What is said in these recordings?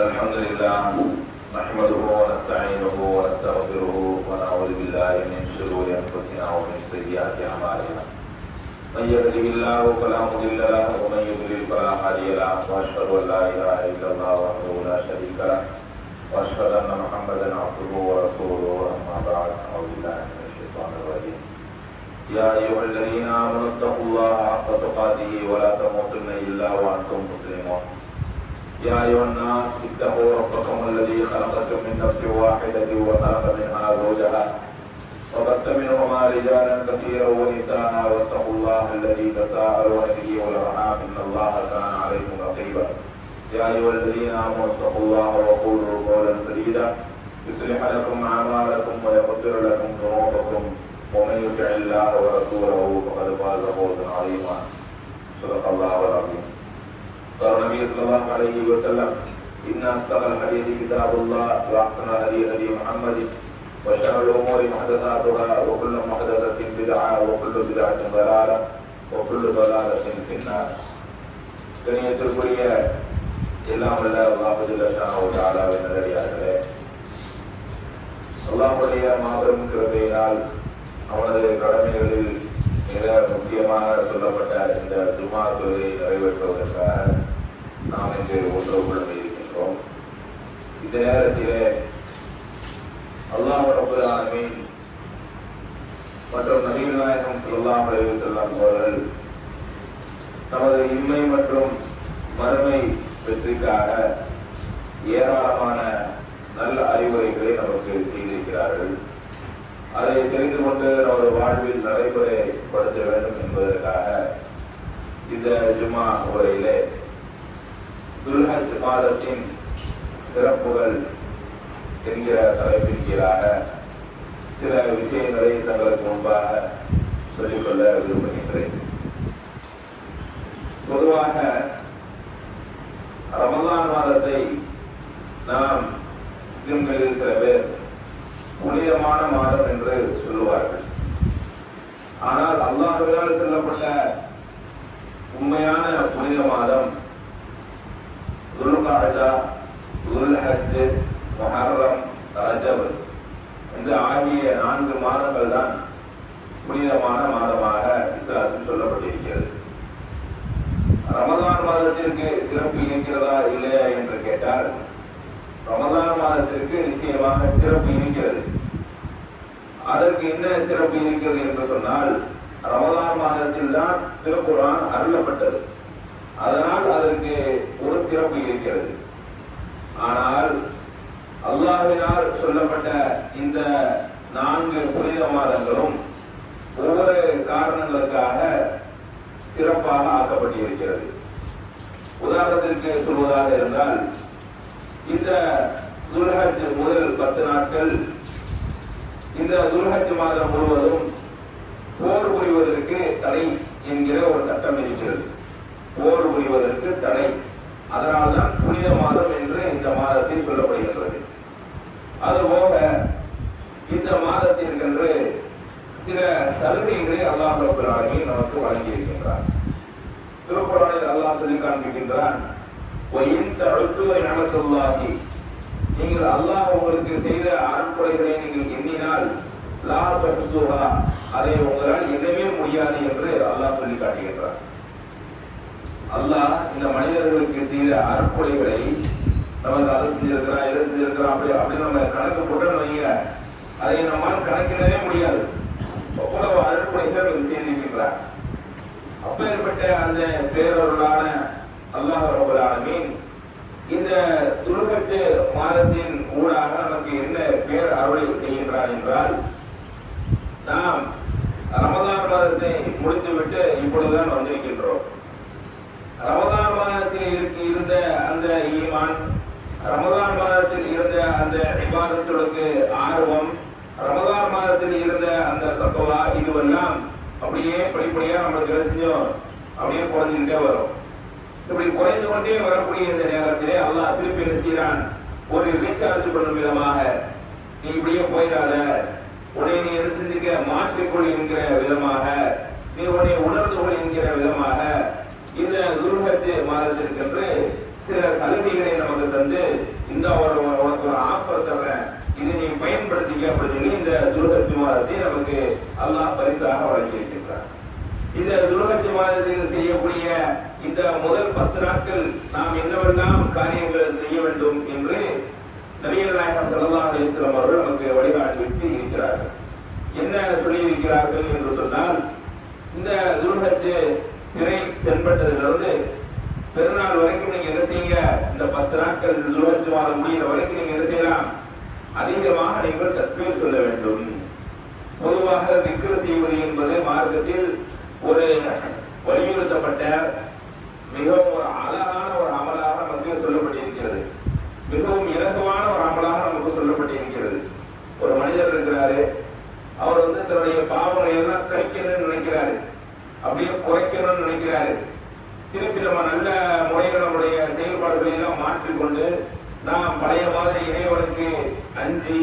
الحمد لله نحمده ونستعينه ونستغفره ونعوذ بالله من شرور انفسنا ومن سيئات اعمالنا من يهده الله فلا مضل له ومن يضلل فلا هادي له واشهد ان لا اله الا الله وحده لا شريك له واشهد ان محمدا عبده ورسوله اما بعد اعوذ بالله من الشيطان الرجيم يا ايها الذين امنوا اتقوا الله حق تقاته ولا تموتن الا وانتم مسلمون يا أيها الناس اتقوا ربكم الذي خلقكم من نفس واحدة وخلق منها زوجها وبث منهما رجالا كثيرا ونساء واتقوا الله الذي تساءلون به والأرحام إن الله كان عليكم رقيبا يا أيها الذين آمنوا اتقوا الله وقولوا قولا سديدا يصلح لكم أعمالكم ويغفر لكم ذنوبكم ومن يطع الله ورسوله فقد فاز فوزا عظيما صدق الله العظيم. قال النبي صلى الله عليه وسلم إن أصدق الحديث كتاب الله وأحسن الهدي هدي محمد وشر الأمور محدثاتها وكل محدثة بدعة وكل بدعة ضلالة وكل ضلالة في النار. கண்ணியத்திற்குரிய எல்லாம் வல்ல அல்லாஹ் ஜல்ல ஷானஹு வ தஆலாவின் நல்லடியார்களே, அல்லாஹ்வுடைய மாபெரும் கிருபையினால் அவனது கடமைகளில் மிக முக்கியமாக சொல்லப்பட்ட இந்த ஜும்ஆ தொழுகையை நிறைவேற்றுவதற்காக நாம் இன்று ஒன்று கொள்ள இருக்கின்றோம். இந்த நேரத்திலே அல்லாஹ் ரப்பல் ஆலமீன் மற்றும் நபிகள் நாயகம் ஸல்லல்லாஹு அலைஹி வஸல்லம் அவர்கள் நமது இம்மை மற்றும் மறுமை வெற்றிக்காக ஏராளமான நல்ல அறிவுரைகளை நமக்கு செய்திருக்கிறார்கள். அதை தெரிந்து கொண்டு நமது வாழ்வில் நடைமுறைப்படுத்த வேண்டும் என்பதற்காக இந்த ஜும்ஆ உரையிலே துல்ஹஜ் மாதத்தின் சிறப்புகள் என்கிற தலைப்பின் கீழாக சில விஷயங்களை தங்களுக்கு முன்பாக சொல்லிக்கொள்ள விரும்புகின்றேன். பொதுவாக ரமலான் மாதத்தை நாம் முஸ்லிம்களில் சில பேர் புனிதமான மாதம் என்று சொல்லுவார்கள். ஆனால் அல்லாஹ்வால் சொல்லப்பட்ட உண்மையான புனித மாதம் துல்காஅதா, துல்ஹஜ், முஹர்ரம், ரஜப் இந்த ஆகிய 4 மாதங்கள் தான் புனிதமான மாதமாக இஸ்லாத்தில் சொல்லப்பட்டிருக்கிறது. ரமதான் மாதத்திற்கு சிறப்பு இருக்கிறதா இல்லையா என்று கேட்டால், ரமதான் மாதத்திற்கு நிச்சயமாக சிறப்பு இருக்கிறது. அதற்கு என்ன சிறப்பு இருக்கிறது என்று சொன்னால், ரமதான் மாதத்தில் தான் திருக்குர்ஆன் அருளப்பட்டது. அதனால் அதற்கு ஒரு சிறப்பு இருக்கிறது. ஆனால் அல்லாஹ்வினால் சொல்லப்பட்ட இந்த 4 புனித மாதங்களும் ஒவ்வொரு காரணங்களுக்காக சிறப்பாக ஆக்கப்பட்டிருக்கிறது. உதாரணத்திற்கு சொல்வதாக இருந்தால், இந்த துல்ஹஜ் முதல் 10 நாட்கள், இந்த துல்ஹஜ் மாதம் முழுவதும் போர் புரிவதற்கு தடை என்கிற ஒரு சட்டம் இருக்கிறது. போர் புரிவதற்கு தடை. அதனால்தான் புனித மாதம் என்று இந்த மாதத்தில் சொல்லப்படுகின்றது. அதுபோக இந்த மாதத்திற்கென்று சில சலுகைகளை அல்லாஹ் ரப்பல் ஆலமீன் நமக்கு வழங்கி இருக்கின்றார். திருக்குர்ஆனில் அல்லாஹ் சொல்லி காண்பிக்கின்றான், நீங்கள் அல்லாஹ் உங்களுக்கு செய்த அருட்கொடைகளை நீங்கள் எண்ணினால் லா தஹ்ஸூஹா, அதை உங்களால் எண்ணவே முடியாது என்று அல்லாஹ் சொல்லி காட்டுகின்றார். அல்லாஹ் இந்த மனிதர்களுக்கு செய்த அருட்கொடைகளை நமக்கு அதை செஞ்சிருக்கிறான், எதை செஞ்சிருக்கிறான் அப்படி நம்ம கணக்கு போட்டு வைங்க, அதை நம்மால் கணக்கிடவே முடியாது. அவ்வளவு அருட்கொடைகள் செய்திருக்கின்றார். அப்பேற்பட்ட அந்த பேரருளான அல்லாஹ் ரப்பல் ஆலமீன் இந்த துல்ஹஜ் மாதத்தின் ஊடாக நமக்கு என்ன பேர் அருளை செய்கின்றார் என்றால், நாம் ரமதான் மாதத்தை முடித்துவிட்டு இப்பொழுதுதான் வந்திருக்கின்றோம். ரமதான் மாதத்தில் இருந்த அந்த ஈமான், ரமதான் மாதத்தில் இருந்த அந்த இபாதத்துக்கு ஆர்வம், ரமதான் மாதத்தில் இருந்த அந்த தக்வா, இதுவெல்லாம் அப்படியே படிப்படியா நம்மளுக்கு செஞ்சோம் அப்படியே குறைஞ்சுக்கிட்டே வரும். இப்படி குறைந்து கொண்டே வரக்கூடிய இந்த நேரத்திலே அல்லாஹ் திருப்பி என்ன செய்யறான், ஒரு ரீசார்ஜ் பண்ணும் விதமாக, நீ இப்படியே போயிடாத, உன்னை நீ என்ன செஞ்சுக்க மாற்றிக்கொள் என்கிற விதமாக, நீ உன்னை உணர்ந்து கொள் என்கிற விதமாக இந்த துல்ஹஜ் மாதத்திற்கென்று சில சலுகைகளை நமக்கு தந்து, இந்த உனக்கு ஒரு ஆஃபர் தர்றேன், இதை நீ பயன்படுத்திக்க அப்படின்னு சொல்லி இந்த துல்ஹஜ் மாதத்தை நமக்கு அல்லாஹ் பரிசாக வழங்கியிருக்கின்றார். இந்த துல்ஹஜ் மாதத்தில் செய்யக்கூடிய இந்த முதல் 10 நாட்கள் நாம் என்னவெல்லாம் காரியங்கள் செய்ய வேண்டும் என்று நபிகள் நாயகம் ஸல்லல்லாஹு அலைஹி வஸல்லம் அவர்கள் நமக்கு வழிகாட்டி இருக்கிறார்கள். என்ன சொல்லி இருக்கிறார்கள் என்று சொன்னால், இந்த துல்ஹஜ் திரை தென்பட்டதிலிருந்து பெருநாள் வரைக்கும் நீங்க என்ன செய்யுங்க, இந்த 10 நாட்கள் துல்ஹஜ் மாதம் முடிகிற வரைக்கும் நீங்க என்ன செய்யலாம், அதிகமாக நீங்கள் தக்பீர் சொல்ல வேண்டும். பொதுவாக திக்ர் செய்வது என்பது மார்க்கத்தில் ஒரு வலியுறுத்தப்பட்ட மிகவும் ஒரு அழகான ஒரு அமலாக நமக்கு சொல்லப்பட்டிருக்கிறது. மிகவும் இலகுவான ஒரு அமலாக நமக்கு சொல்லப்பட்டிருக்கிறது. ஒரு மனிதர் இருக்கிறாரு, அவர் தன்னுடைய பாவங்களை எல்லாம் கழிக்கணும்னு நினைக்கிறாரு, அப்படியே குறைக்கணும்னு நினைக்கிறாரு. திருப்பி நம்ம நல்ல முறையில் நம்முடைய செயல்பாடுகளை எல்லாம் மாற்றிக்கொண்டு நாம் பழைய மாதிரி இறைவனுக்கு அஞ்சி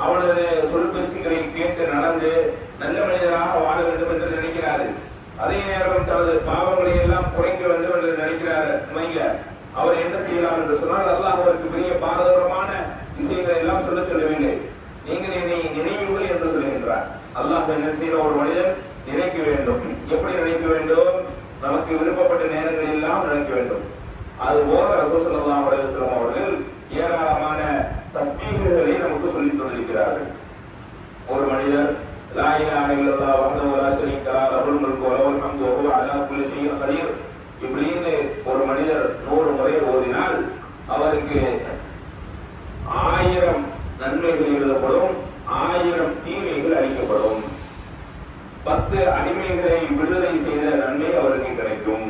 அவனது சொல் பேச்சுக்களை கேட்டு நடந்து நல்ல மனிதராக வாழ வேண்டும் என்று நினைக்கிறாரு. அதே நேரம் தனது பாவங்களை எல்லாம் குறைக்க வேண்டும் என்று நினைக்கிறார். அவர் என்ன செய்யலாம் என்று சொன்னால், அல்லாஹ் அவருக்கு பெரிய பாரதூரமான விஷயங்களை எல்லாம் சொல்லவில்லை. நீங்கள் என்னை நினைவுகள் என்று சொல்லுகின்றார். அல்லாஹ் என்ன செய்ய ஒரு மனிதன் நினைக்க வேண்டும். எப்படி நினைக்க வேண்டும்? நமக்கு விருப்பப்பட்ட நேரங்கள் எல்லாம் நினைக்க வேண்டும். அதுபோல ரசூல் ஸல்லல்லாஹு அலைஹி வஸல்லம் அவர்கள் ஏராளமான தஸ்பீஹ்களை நமக்கு சொல்லித் தந்திருக்கிறார்கள். ஒரு மனிதர் லா இலாஹ இல்லல்லாஹ் வஹ்தஹு லா ஷரீக லஹு லஹுல் முல்கு வ லஹுல் ஹம்து வ ஹுவ அலா குல்லி ஷைஇன் கதீர் இப்படின்னு ஒரு மனிதர் 100 முறை ஓதினால் அவருக்கு 1000 நன்மைகள் எழுதப்படும், 1000 தீமைகள் அளிக்கப்படும். 10 அடிமைகளை விடுதலை செய்த நன்மை அவருக்கு கிடைக்கும்.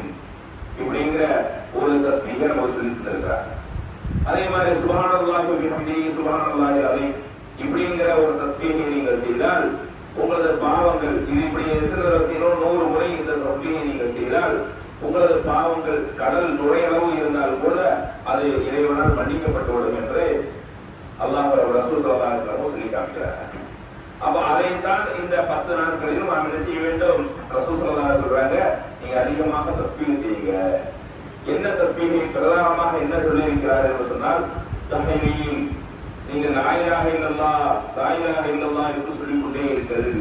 இப்படிங்கிற ஒரு தஸ்பீஹை நம்ம சொல்லிட்டு இருக்கிறார். அதே மாதிரி சுப்ஹானல்லாஹி வ பிஹம்திஹி சுப்ஹானல்லாஹி அலீம் இப்படிங்கிற ஒரு தஸ்பீஹை நீங்கள் செய்தால் உங்களது பாவங்கள், இது இப்படி எத்தனை செய்யணும் 100 முறை இந்த தஸ்பீஹை நீங்கள் செய்தால் உங்களது பாவங்கள் கடல் நுழையளவு இருந்தால் கூட அது இறைவனால் மன்னிக்கப்பட்டுவிடும் என்று அல்லாஹ் ரசூல் ஸல்லல்லாஹு அலைஹி வஸல்லம் சொல்லி காட்டுகிறார். அப்ப அதைத்தான் இந்த 10 நாட்களிலும் நாம் என்ன செய்ய வேண்டும்? ரசூல் ஸல்லல்லாஹு அலைஹி வஸல்லம் சொல்றாங்க, நீங்க அதிகமாக தஸ்பீஹ் செய்யுங்க. என்ன தஸ்பீஹை பிரதானமாக என்ன சொல்லி இருக்கிறார் என்று சொன்னால், தஹ்லீல், நீங்கள் லா இலாஹ இல்லல்லாஹ் லா இலாஹ இல்லல்லாஹ் என்று சொல்லிக் கொண்டே இருக்கிறது.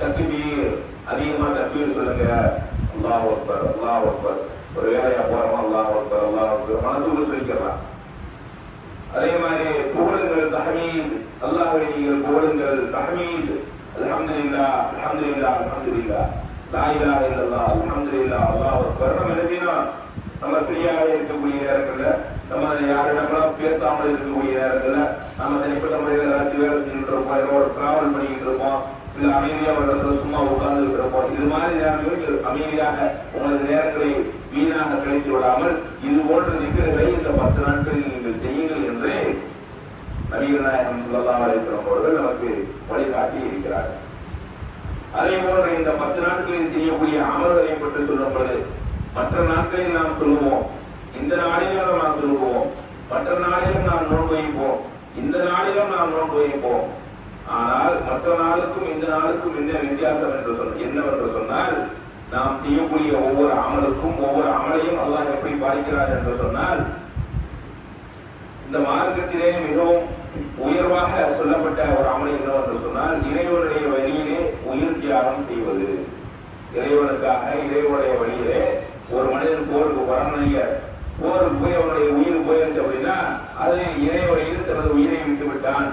தக்பீர், அதிகமா தக்பீர் சொல்லுங்க. அல்லாஹ் அக்பர் அல்லாஹ் அக்பர். ஒரு வேலையா போறோமா அல்லாஹ் அக்பர் அல்லாஹ் அக்பர் மனசுக்குள்ள சொல்லிக்கலாம். அதே மாதிரி புகழுங்கள், தஹ்மீத், அல்லாஹ்வை நீங்கள் புகழுங்கள், தஹ்மீத், அல்ஹம்துலில்லாஹ் அல்ஹம்துலில்லாஹ் அல்ஹம்துலில்லாஹ், லா இலாஹ இல்லல்லாஹ் அல்ஹம்துலில்லாஹ் அல்லாஹ் அக்பர். நம்ம எழுதினோம். நம்ம ஃப்ரீயாக இருக்கக்கூடிய நேரங்கள்ல, நம்ம யாரிடமெல்லாம் பேசாமல் இருக்கக்கூடிய நேரங்கள்ல, நம்ம தனிப்பட்ட முறையில் ஏதாச்சும் வேலை செஞ்சுட்டு இருப்போம், ஒரு டிராவல் பண்ணிக்கிட்டு இருப்போம், இல்ல அமைதியா ஒரு இடத்துல சும்மா உட்கார்ந்து இருக்கிறப்போ, இது மாதிரி நேரங்களில் அமைதியாக உங்களது நேரங்களை வீணாக கழித்து விடாமல் இது போன்ற நிகழ்களை இந்த 10 நாட்களில் நீங்கள் செய்யுங்கள் என்று நபிகள் நாயகம் ஸல்லல்லாஹு அலைஹி வஸல்லம் அவர்கள் நமக்கு வழிகாட்டி இருக்கிறார்கள். அதே போன்ற இந்த 10 நாட்களில் செய்யக்கூடிய அமல்களை பற்றி சொல்லும்போது, மற்ற நாட்களில் நாம் சொல்லுவோம், இந்த நாளிலும் நாம் சொல்லுவோம், மற்ற நாளிலும் நாம் நோன்பு வைப்போம், இந்த நாளிலும் நாம் நோன்பு வைப்போம். ஆனால் மற்ற நாளுக்கும் இந்த நாளுக்கும் என்ன வித்தியாசம் என்னவென்று சொன்னால், நாம் செய்யக்கூடிய ஒவ்வொரு அமலுக்கும் ஒவ்வொரு அமலையும் அல்லாஹ் எப்படி பாதிக்கிறார் என்று சொன்னால், இந்த மார்க்கத்திலே மிகவும் உயர்வாக சொல்லப்பட்ட ஒரு அமல் என்னவென்று சொன்னால், இறைவனுடைய வழியிலே உயிர் தியாகம் செய்வது. இறைவனுக்காக இறைவனுடைய வழியிலே ஒரு மனிதன் போருக்கு வரணைய போருக்கு போய் அவனுடைய உயிர் போயிருச்சு அப்படின்னா, அது இறை வழியில் தனது உயிரை விட்டு விட்டான்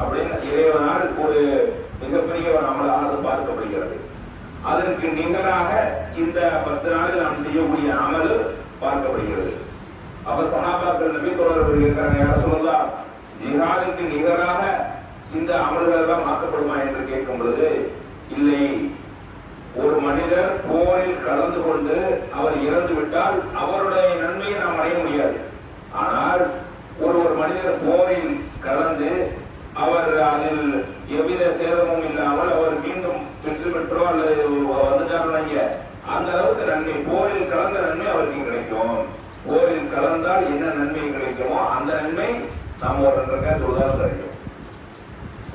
அப்படின்னு இறைவனால் ஒரு மிகப்பெரிய ஒரு அமலாக பார்க்கப்படுகிறது. அதற்கு நிகராக இந்த 10 நாளில் நாம் செய்யக்கூடிய அமல் பார்க்கப்படுகிறது. அப்ப சஹாபாக்கள் நபி தோழர்கள் இருக்கிறாங்க, யார சொல்லலாம், ஜிஹாதுக்கு நிகராக இந்த அமல்கள் எல்லாம் ஆக்கப்படுமா என்று கேட்கும் பொழுது, இல்லை. ஒரு மனிதர் போரில் கலந்து கொண்டு அவர் இறந்து விட்டால் அவருடைய நன்மையை நாம் அடைய முடியாது. ஆனால் ஒரு மனிதர் போரில் கலந்து அவர் அதில் எவ்வித சேதமும் இல்லாமல் அவர் மீண்டும் வெற்றி பெற்றோ அல்லது வந்துட்டாங்க, அந்த அளவுக்கு நன்மை, போரில் கலந்த நன்மை அவருக்கு கிடைக்கும். போரில் கலந்தால் என்ன நன்மை கிடைக்குமோ அந்த நன்மை நாம் ஒரு தொழுதாலும் கிடைக்கும்,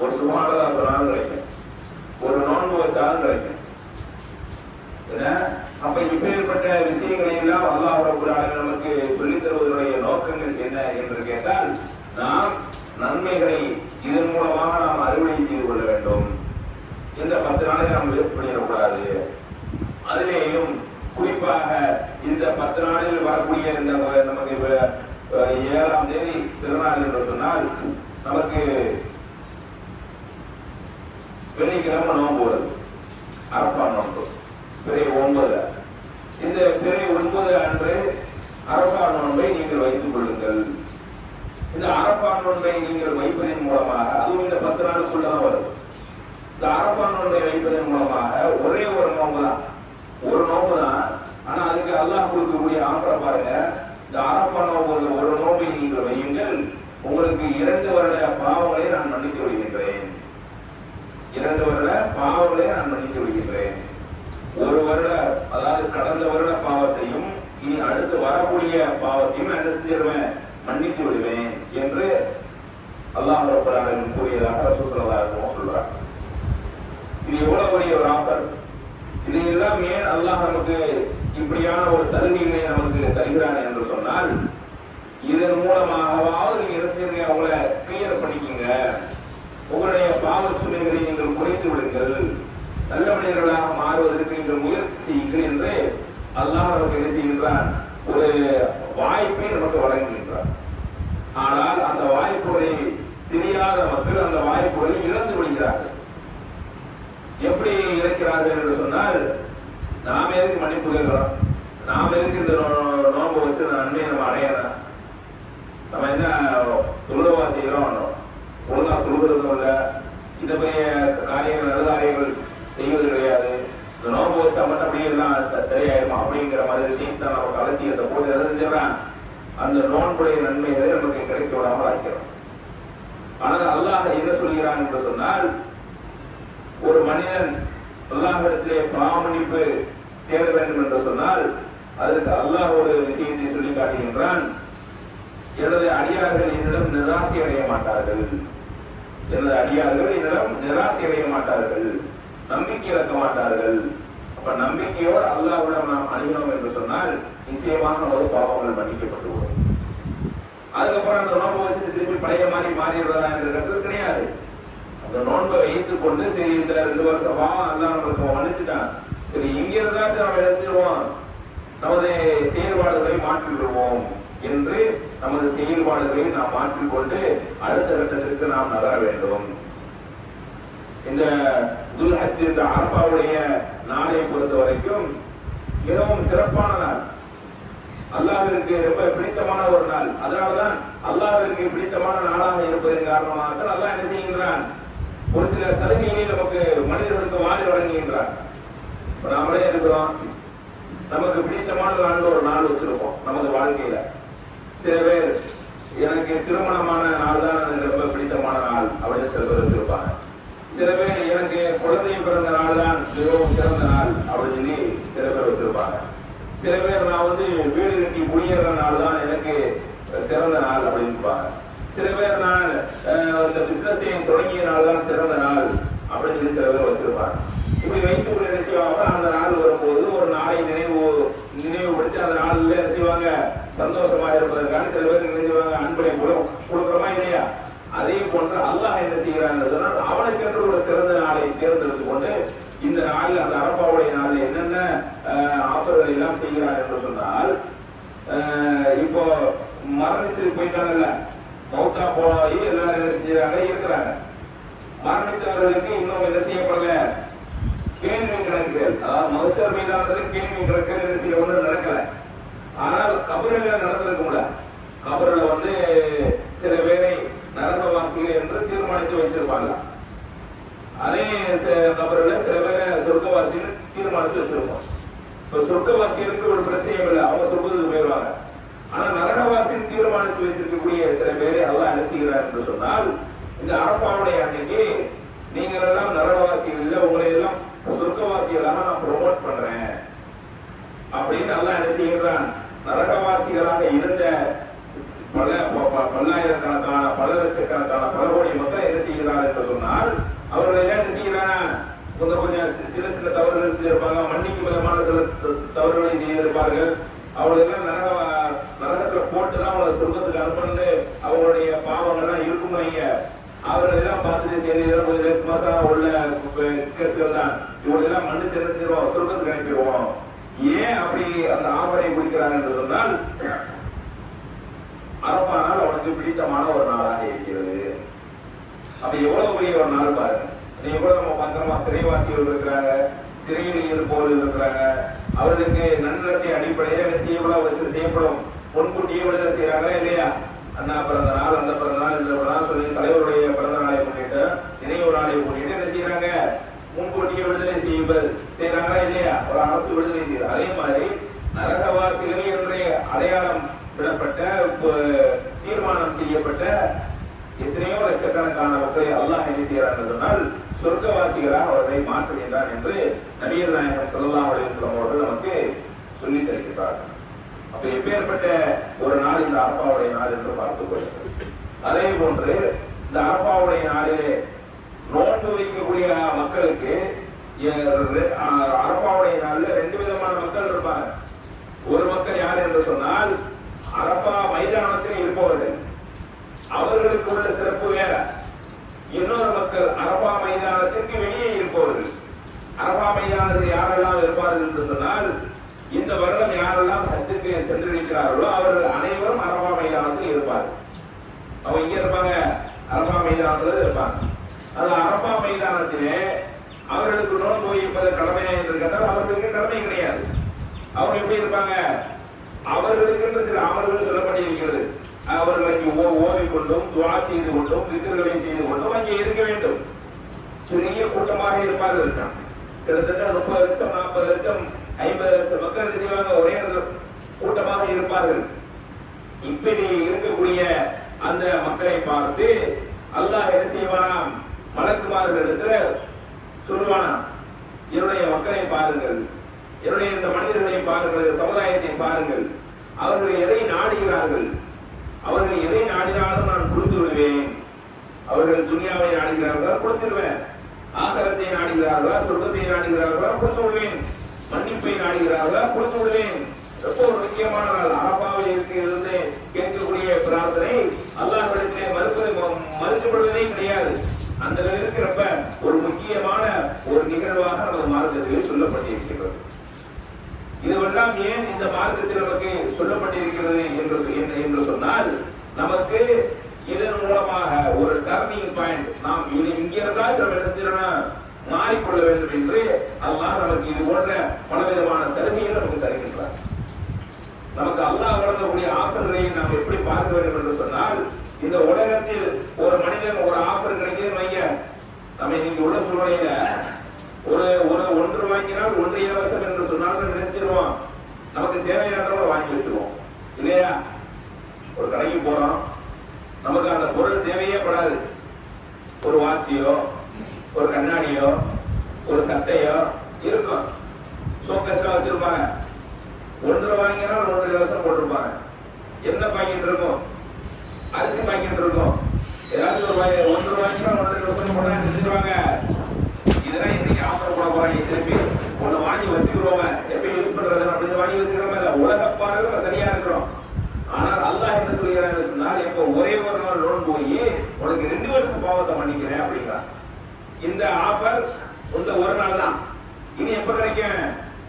ஒரு சுமாரதா சொன்னாலும் கிடைக்கும், ஒரு நோன்பு வச்சாலும் கிடைக்கும். அப்ப இப்பேற்பட்ட விஷயங்களை எல்லாம் அல்லாஹ் ரப்பல் ஆலமீன் நமக்கு சொல்லித் தருவதனுடைய நோக்கங்கள் என்ன என்று கேட்டால், நாம் நன்மைகளை இதன் மூலமாக நாம் அறுவடை செய்து கொள்ள வேண்டும். இந்த 10 நாளை நாம் வேஸ்ட் பண்ணிடக்கூடாது. அதிலேயும் குறிப்பாக இந்த 10 நாளில் வரக்கூடிய இந்த நமக்கு 7ஆம் தேதி திருநாள் என்று சொன்னால், நமக்கு வெள்ளிக்கிழமை நோன்பு வருது, அரஃபா நோன்பு, பிறை 9. இந்த பிறை 9 அன்று அரஃபா நோன்பை நீங்கள் வைத்துக் கொள்ளுங்கள். இந்த அரஃபா நோன்பை நீங்கள் வைப்பதன் மூலமாக, அதுவும் இந்த 10 நாளுக்குள்ளதான் வரும், இந்த அரஃபா நோன்பை வைப்பதன் மூலமாக ஒரே ஒரு நோன்பு தான், ஒரு நோன்பு தான். ஆனா அதுக்கு அல்லாஹ் கொடுக்கக்கூடிய ஆஃபரை பாருங்க. இந்த அரஃபா நோன்பு ஒரு நோன்பை நீங்கள் வையுங்கள், உங்களுக்கு 2 வருட பாவங்களை நான் மன்னித்து விடுகின்றேன். 2 வருட பாவங்களை நான் மன்னித்து விடுகின்றேன். ஒரு வருட, அதாவது கடந்த வருட பாவத்தையும் இனி அடுத்து வரக்கூடிய பாவத்தையும் நான் என்ன செஞ்சிருவேன், மன்னித்து விடுவேன் என்று அல்லாஹ் ரப்பல் ஆலமீன் கூறியதாக ரசூல் ஸல்லல்லாஹு அலைஹி வஸல்லம் சொல்றார். இது எவ்வளவு பெரிய ஒரு ஆஃபர்! இதையெல்லாம் ஏன் அல்லாஹ் நமக்கு இப்படியான ஒரு சலுகைகளை நமக்கு தருகிறான் என்று சொன்னால், இதன் மூலமாகவாவது நீங்க இருந்தீங்க, அவங்கள கிளியர் பண்ணிக்கீங்க, உங்களுடைய பாவ சுமைகளை நீங்கள் குறைத்து விடுங்கள், நல்ல மனிதர்களாக மாறுவதற்கு நீங்கள் முயற்சி செய்யுங்கள் என்று அல்லாஹ் நமக்கு என்ன செய்கின்றான், ஒரு வாய்ப்பை நமக்கு வழங்குகின்றார். ஆனால் அந்த வாய்ப்புகளை தெரியாத மக்கள் அந்த வாய்ப்புகளை இழந்து விடுகிறார்கள். எப்படி இழக்கிறார்கள் என்று சொன்னால், நாம் எதுக்கு மன்னிப்பு கேட்கிறோம், நாம் எதுக்கு இந்த நோன்பு வச்சு நன்மையை நம்ம அடையணும், நம்ம என்ன தொழுவா செய்கிறோம், ஒழுங்கா தொழுகிறதும் இல்லை, இந்த பெரிய காரியங்கள் நல்ல காரியங்கள் செய்வது கிடையாது, இந்த நோன்பு வச்சா மட்டும் அப்படியே எல்லாம் சரியாயிருமா அப்படிங்கிற மாதிரி தான் நமக்கு அலட்சியத்தை போது எதிர்க்கிறான். அந்த நோன்புடைய நன்மைகளை நமக்கு கிடைக்க விடாமல் ஆக்கிறோம். ஆனால் அல்லாஹ் என்ன சொல்கிறான் என்று சொன்னால், ஒரு மனிதன் அல்லாஹ்விடத்திலே பாவமன்னிப்பு தேட வேண்டும் என்று சொன்னால் அதற்கு அல்லாஹ் ஒரு விஷயத்தை சொல்லி காட்டுகின்றான். எனது அடியார்கள் என்னிடம் நிராசை அடைய மாட்டார்கள், எனது அடியார்கள் என்னிடம் நிராசை அடைய மாட்டார்கள், நம்பிக்கை இழக்க மாட்டார்கள். அப்ப நம்பிக்கையோடு அல்லாஹ்விடம் நாம் அணுகினோம் என்று சொன்னால் நிச்சயமாக நமது பாவங்கள் மன்னிக்கப்பட்டுவிடும். அதுக்கப்புறம் அந்த நோன்பை வச்சுட்டு திருப்பி பழைய மாதிரி மாறிடுறதா என்ற கிடையாது. அந்த நோன்பை வைத்துக் கொண்டு சரி இந்த 2 வருஷம் எல்லாம் நம்மளுக்கு மன்னிச்சுட்டான், சரி இங்க இருந்தாச்சும் நம்ம எடுத்துருவோம், நமது செயல்பாடுகளை மாற்றிவிடுவோம் என்று நமது செயல்பாடுகளை நாம் மாற்றிக்கொண்டு அடுத்த கட்டத்திற்கு நாம் நகர வேண்டும். இந்த துல்ஹஜ் இந்த அரபாவுடைய நாளை பொறுத்த வரைக்கும் மிகவும் சிறப்பான நாள், அல்லாஹ்விற்கு ரொம்ப பிடித்தமான ஒரு நாள். அதனால்தான் அல்லாஹ்விற்கு பிடித்தமான நாளாக இருப்பதன் காரணமாக அல்லாஹ் என்ன செய்கின்றான், ஒரு சில சலுகைகளை நமக்கு மனிதர்களுக்கு வாரி வழங்குகின்றான். நாமளே இருக்கிறோம், நமக்கு பிடித்தமான நாள் ஒரு நாள் வச்சிருப்போம் நமது வாழ்க்கையில. சில பேர் எனக்கு திருமணமான நாள் தான் எனக்கு ரொம்ப பிடித்தமான நாள் அப்படின்னு சில பேர் வச்சிருப்பாங்க. சில பேர் எனக்கு குழந்தை பிறந்த நாள் தான் மிகவும் சிறந்த நாள் அப்படின்னு சொல்லி சில பேர் வச்சிருப்பாங்க. சில பேர் நான் வீடு கட்டி குடியேற நாள் தான் எனக்கு சிறந்த நாள் அப்படின்னு இருப்பாங்க. சில பேர் நான் இந்த பிசினஸை தொடங்கிய நாள் தான் சிறந்த நாள் அப்படின்னு சொல்லி சில பேர் வச்சிருப்பாங்க. இப்படி வைத்து ஒரு என்ன செய்வாங்க, அந்த நாள் வரும்போது ஒரு நாளை நினைவுபடுத்தி அந்த நாளில் என்ன செய்வாங்க, சந்தோஷமா இருப்பதற்கான சில பேர் என்ன செய்வாங்க, அன்பனை கொடுக்குறோமா இல்லையா? அதே போன்று அல்லாஹ் என்ன செய்கிறான்னு சொன்னால் அவனுக்கு என்று ஒரு சிறந்த நாளை தேர்ந்தெடுத்துக் கொண்டு இந்த நாளில் அந்த அரபாவுடைய நாளில் என்னென்ன ஆஃபர்கள் எல்லாம் செய்கிறார் என்று சொன்னால், இப்போ மரணிச்சு போயிட்டாங்கல்ல, மௌத்தா போய் எல்லாரும் என்ன செய்யறாங்க இருக்கிறாங்க. மரணித்தவர்களுக்கு இன்னும் என்ன செய்யப்படல, கேள்வி கணக்குகள், அதாவது மகசர் மீதானது கேள்வி கணக்கு என்ன செய்ய ஒன்றும் நடக்கல. ஆனால் கபரில் நடந்திருக்கும்ல, கபரில் சில பேரை நரகவாசிகள் என்று தீர்மானித்து வைத்திருப்பாங்க. அதே கபரில் சில பேரை சொர்க்கவாசிகள் தீர்மானித்து வச்சிருப்போம். இப்ப சொர்க்கவாசிகளுக்கு ஒரு பிரச்சனையும் இல்லை, அவங்க சொர்க்கத்துக்கு போயிடுவாங்க. ஆனா நரகவாசிகள் தீர்மானித்து வைத்திருக்கக்கூடிய சில பேரை அல்லாஹ் என்ன செய்கிறார் என்று சொன்னால், இந்த அரபாவுடைய அன்னைக்கு நீங்கள் எல்லாம் நரகவாசிகள் இல்லை, உங்களை எல்லாம் சொர்க்கவாசிகளாக நான் ப்ரொமோட் பண்றேன் அப்படின்னு அல்லாஹ் என்ன செய்கிறான். நரகவாசிகளாக இருந்த பல்லாயிரக்கணக்கான பல லட்சக்கணக்கான பல கோடி மக்கள் என்ன செய்கிறார் என்று சொன்னால், அவர்கள் எல்லாம் என்ன செய்கிறாங்க, கொஞ்சம் சில சில தவறுகள் செய்திருப்பாங்க, மன்னிக்கும் விதமான சில தவறுகளை செய்திருப்பார்கள். அவர்களுக்கு நரகத்துல போட்டுதான் அவங்களை சொர்க்கத்துக்கு அனுப்பணும்னு அவங்களுடைய பாவங்கள்லாம் இருக்கும். அவர்கள் எல்லாம் பார்த்துட்டு சரி கொஞ்சம் ரெஸ்மஸா உள்ள கேஸ்கள் தான், இவங்களெல்லாம் மன்னிச்சு என்ன செய்வோம், சொர்க்கத்துக்கு அனுப்பிடுவோம். ஏன் அப்படி அந்த ஆஃபரை குடிக்கிறாங்க என்று சொன்னால், அரபா நாள் அவனுக்கு பிடித்தமான ஒரு நாளாக இருக்கிறது. அப்ப எவ்வளவு பெரிய ஒரு நாள் பாருங்க. எவ்வளவு நம்ம பத்திரமா சிறைவாசிகள் இருக்கிறாங்க, சிறையில் இருப்பவர்கள் இருக்கிறாங்க, அவர்களுக்கு நன்னடத்தை அடிப்படையில் என்ன செய்யப்படும், முன்கூட்டியே விடுதலை செய்யறாங்களா இல்லையா? அண்ணா பிறந்த நாள், அந்த பிறந்த நாள், இந்த பிறந்த நாள் சொல்லி தலைவருடைய பிறந்த நாளை முன்னிட்டு, நினைவு நாளை முன்னிட்டு என்ன செய்யறாங்க, முன்கூட்டியே விடுதலை செய்யறாங்களா இல்லையா? ஒரு அரசு விடுதலை செய்யுது. அதே மாதிரி நரகவாசிகள் என்ற அடையாளம் விடப்பட்ட தீர்மானம் செய்யப்பட்ட எத்தனையோ லட்சக்கணக்கான மக்களை அல்லாஹ் என்ன செய்யறார் என்று சொன்னால் சொர்க்கவாசிகளாக அவர்களை மாற்றுகின்றார் என்று நபிகள் நாயகம் ஸல்லல்லாஹு அலைஹி வஸல்லம் அவர்கள் நமக்கு சொல்லி தருகிறார்கள். அப்ப எப்பேற்பட்ட ஒரு நாள் இந்த அரபாவுடைய நாள் என்று பார்த்துக் கொள்ளுங்கள். அதே போன்று இந்த அரபாவுடைய நாளிலே நோன்பு வைக்கக்கூடிய மக்களுக்கு அரபாவுடைய நாளில் 2 விதமான மக்கள் இருப்பாங்க. ஒரு மக்கள் யார் என்று சொன்னால் அரபா மைதானத்தில் இருப்பவர்கள், அவர்களுக்கு உள்ள சிறப்பு வேற. இன்னொரு மக்கள் அரபா மைதானத்திற்கு வெளியே இருப்பவர்கள். அரபா மைதானத்தில் யாரெல்லாம் இருப்பார்கள் என்று சொன்னால், இந்த வருடம் யாரெல்லாம் ஹஜ்ஜுக்கு சென்றிருக்கிறார்களோ அவர்கள் அனைவரும் அரபா மைதானத்தில் இருப்பார்கள். அவங்க இங்க இருப்பாங்க, அரபா மைதானத்தில் இருப்பாங்க. அது அரபா மைதானத்திலே அவர்களுக்கு நோன்பு வைப்பது கடமையா என்று கேட்டால் அவர்களுக்கு கடமை கிடையாது. அவங்க எப்படி இருப்பாங்க, அவர்களுக்கு சில அமல்கள் சொல்லப்பட்டிருக்கிறது. அவர்களை ஓதிக்கொண்டும் துவா செய்து கொண்டும் விக்கிரகளை செய்து கொண்டும் அங்கே இருக்க வேண்டும். பெரிய கூட்டமாக இருப்பார்கள். கிட்டத்தட்ட 30 லட்சம் 40 லட்சம் 50 லட்சம் மக்கள் செய்வாங்க, ஒரே கூட்டமாக இருப்பார்கள். இப்படி இருக்கக்கூடிய அந்த மக்களை பார்த்து அல்லாஹ் என்ன செய்வானாம், மலக்குமார்களிடத்துல சொல்லுவானாம், என்னுடைய மக்களை பாருங்கள், என்னுடைய இந்த மனிதர்களை பாருங்கள், சமுதாயத்தை பாருங்கள், அவர்கள் எதை நாடுகிறார்கள், அவர்கள் எதை நாடினாலும் நான் கொடுத்து விடுவேன். அவர்கள் துனியாவை நாடுகிறார்களா கொடுத்துடுவேன், ஆகரத்தை நாடுகிறார்களா சொர்க்கத்தை நாடுகிறார்களா கொடுத்து விடுவேன், மன்னிப்பை நாடுகிறார்களா கொடுத்து விடுவேன். ரொம்ப ஒரு முக்கியமான நாள். அரபாவில் இருந்து கேட்கக்கூடிய பிரார்த்தனை அல்லாஹ்விடத்திலே மறுக்கப்படுவதே கிடையாது. அந்த இருக்கிறப்ப ஒரு முக்கியமான ஒரு நிகழ்வாக நமது மார்க்கத்தில் சொல்லப்பட்டிருக்கிறது. இதுவெல்லாம் ஏன் இந்த மார்க்கத்தில் நமக்கு சொல்லப்பட்டிருக்கிறது என்று சொன்னால், நமக்கு இதன் மூலமாக ஒரு டர்னிங் பாயிண்ட், நாம் இது இங்கிருந்தால் நம்ம எடுத்துனா மாறிக்கொள்ள வேண்டும் என்று அல்லாஹ் நமக்கு இது போன்ற பலவிதமான சலுகைகள் நமக்கு தருகின்றார். நமக்கு அல்லாஹ் வழங்கக்கூடிய ஆஃபர்களை நாம் எப்படி பார்க்க வேண்டும் என்று சொன்னால், இந்த உலகத்தில் ஒரு மனிதன் ஒரு ஆஃபர் கிடைக்கிறது வைங்க, நம்ம இன்னைக்கு உள்ள சூழ்நிலையில ஒரு ஒன்று வாங்கினால் ஒன்று இலவசம் என்று சொன்னால் நினைச்சிருவோம், நமக்கு தேவையானவரை வாங்கி வச்சிருவோம் இல்லையா? ஒரு கடைக்கு போறோம், நமக்கு அந்த பொருள் தேவையே படாது. ஒரு வாட்சியோ ஒரு கண்ணாடியோ ஒரு சட்டையோ இருக்கும், ஷோகேஸ்ல வச்சிருப்பாங்க. ஒன்று வாங்கினால் ஒன்று இலவசம் போட்டிருப்பாங்க. என்ன பாக்கெட் இருக்கும்? அரிசி பாக்கெட் இருக்கும். ஏதாவது ஒரு ஒன்று வாங்கினால் ஒன்று இலவசம் போட நினைச்சிருவாங்க. இதெல்லாம் இன்னைக்கு ஆஃபர் போட போறாங்க, திருப்பி ஒன்று வாங்கி வச்சுக்கிறோம், எப்ப யூஸ் பண்றது அப்படின்னு வாங்கி வச்சுக்கிறோம். உலக பார்வை சரியா இருக்கிறோம். ஆனால் அல்லாஹ் என்ன சொல்கிறான்னு சொன்னால், எப்ப ஒரே ஒரு நாள் லோன் போய் உனக்கு 2 வருஷம் பாவத்தை மன்னிக்கிறேன் அப்படிங்கிறான். இந்த ஆஃபர் இந்த ஒரு நாள் தான். இனி எப்ப கிடைக்கும்?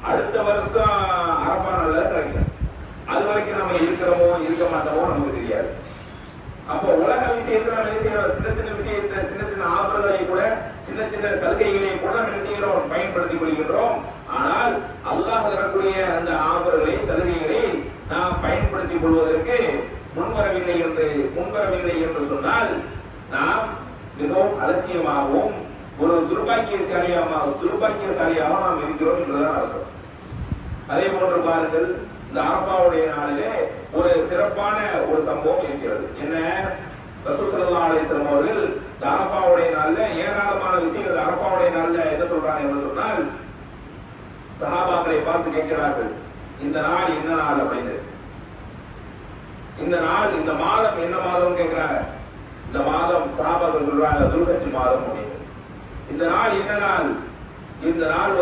அடுத்த வருஷம் அரபா நாள்ல கிடைக்கும். அது வரைக்கும் நம்ம இருக்கிறோமோ இருக்க மாட்டோமோ நமக்கு தெரியாது. அப்போ உலக விஷயத்துல சின்ன சின்ன விஷயத்தை, சின்ன சின்ன ஆஃபர்களை கூட, சின்ன சின்ன சலுகைகளை கூட என்ன செய்கிறோம்? பயன்படுத்திக் கொள்கின்றோம். ஆனால் அல்லாஹ் தரக்கூடிய அந்த ஆஃபர்களை, சலுகைகளை நாம் பயன்படுத்திக் கொள்வதற்கு முன்வரவில்லை என்று சொன்னால், நாம் மிகவும் அலட்சியமாகவும் ஒரு துர்பாக்கியசாலியாக நாம் இருக்கிறோம் என்றுதான் அர்த்தம். அதே போன்று பாருங்கள், இந்த அரபாவுடைய நாளிலே ஒரு சிறப்பான ஒரு சம்பவம் இருக்கிறது. என்ன? ரசூல் ஸல்லல்லாஹு அலைஹி வஸல்லம் அவர்கள் இந்த அரபாவுடைய நாள்ல ஏராளமான விஷயங்கள், அரபாவுடைய நாள்ல என்ன சொல்றாங்க என்று சொன்னால், சஹாபாக்களை பார்த்து கேட்கிறார்கள், இந்த நாள் என்ன நாள் அப்படின்னு. இந்த நாள், இந்த மாதம் என்ன மாதம் கேட்கிறாங்க. இந்த மாதம் சஹாபாக்கள் சொல்றாங்க துல்ஹஜ் மாதம் அப்படின்னு. இந்த நாள் என்ன நாள்? இந்த நாள்